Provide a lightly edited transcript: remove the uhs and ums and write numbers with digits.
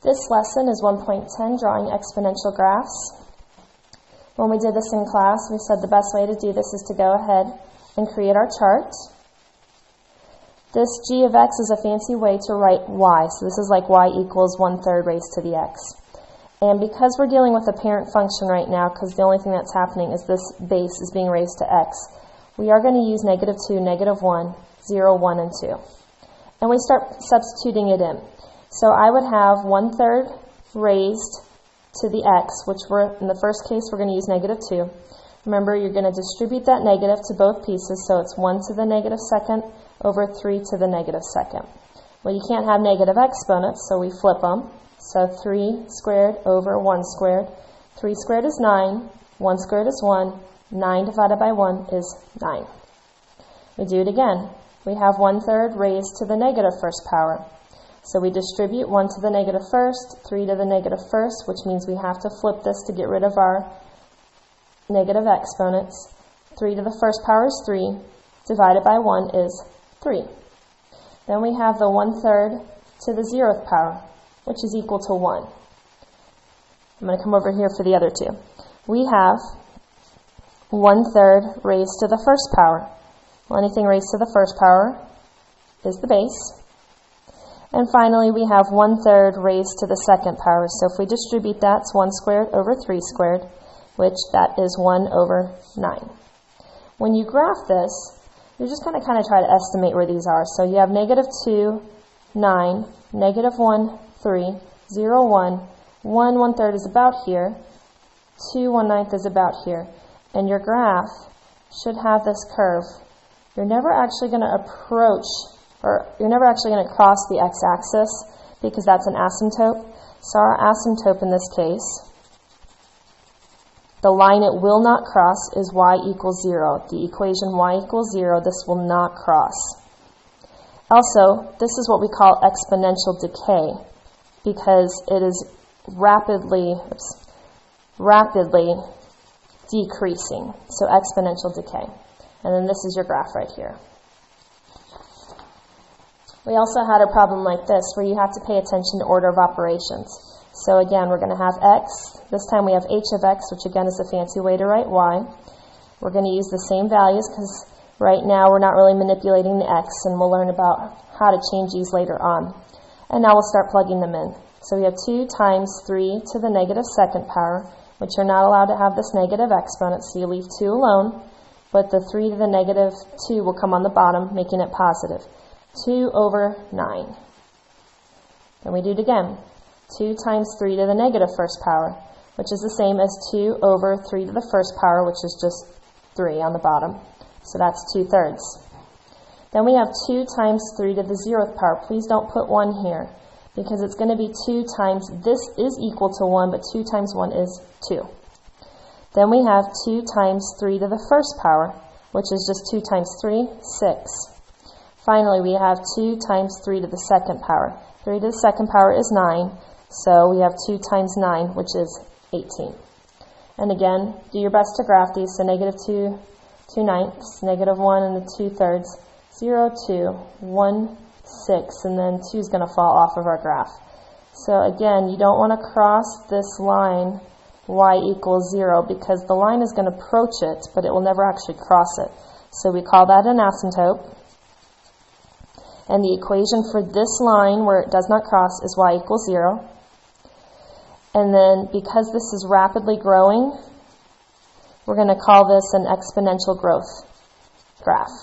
This lesson is 1.10, drawing exponential graphs. When we did this in class, we said the best way to do this is to go ahead and create our chart. This g of x is a fancy way to write y, so this is like y equals 1/3 raised to the x. And because we're dealing with a parent function right now, because the only thing that's happening is this base is being raised to x, we are going to use -2, -1, 0, 1, and 2. And we start substituting it in. So I would have 1/3 raised to the x, which in the first case we're going to use -2. Remember, you're going to distribute that negative to both pieces, so it's 1 to the -2 over 3 to the -2. Well, you can't have negative exponents, so we flip them. So 3 squared over 1 squared. 3 squared is 9, 1 squared is 1, 9 divided by 1 is 9. We do it again. We have 1/3 raised to the -first power. So we distribute 1 to the -1st, 3 to the -1st, which means we have to flip this to get rid of our negative exponents. 3 to the 1st power is 3, divided by 1 is 3. Then we have the 1/3 to the 0th power, which is equal to 1. I'm going to come over here for the other two. We have 1/3 raised to the 1st power. Well, anything raised to the 1st power is the base. And finally, we have 1/3 raised to the 2nd power. So if we distribute that, it's 1 squared over 3 squared, which that is 1 over 9. When you graph this, you're just going to kind of try to estimate where these are. So you have -2, 9, -1, 3, 0, 1, 1, 1/3 is about here, 2, 1/9 is about here. And your graph should have this curve. You're never actually going to approach, or you're never actually going to cross the x-axis because that's an asymptote. So our asymptote in this case, the line it will not cross is y equals 0. The equation y equals 0, this will not cross. Also, this is what we call exponential decay because it is rapidly decreasing. So exponential decay. And then this is your graph right here. We also had a problem like this where you have to pay attention to order of operations. So again, we're going to have x. This time we have h of x, which again is a fancy way to write y. We're going to use the same values because right now we're not really manipulating the x, and we'll learn about how to change these later on. And now we'll start plugging them in. So we have 2 times 3 to the -2nd power, which you're not allowed to have this negative exponent, so you leave 2 alone. But the 3 to the -2 will come on the bottom, making it positive. 2 over 9. Then we do it again. 2 times 3 to the -1st power, which is the same as 2 over 3 to the 1st power, which is just 3 on the bottom. So that's 2/3. Then we have 2 times 3 to the 0th power. Please don't put 1 here, because it's going to be 2 times, this is equal to 1, but 2 times 1 is 2. Then we have 2 times 3 to the 1st power, which is just 2 times 3, 6. Finally, we have 2 times 3 to the 2nd power. 3 to the 2nd power is 9, so we have 2 times 9, which is 18. And again, do your best to graph these. So -2, 2/9, -1 and the 2/3, 0, 2, 1, 6, and then 2 is going to fall off of our graph. So again, you don't want to cross this line y equals 0 because the line is going to approach it, but it will never actually cross it. So we call that an asymptote. And the equation for this line where it does not cross is y equals 0. And then because this is rapidly growing, we're going to call this an exponential growth graph.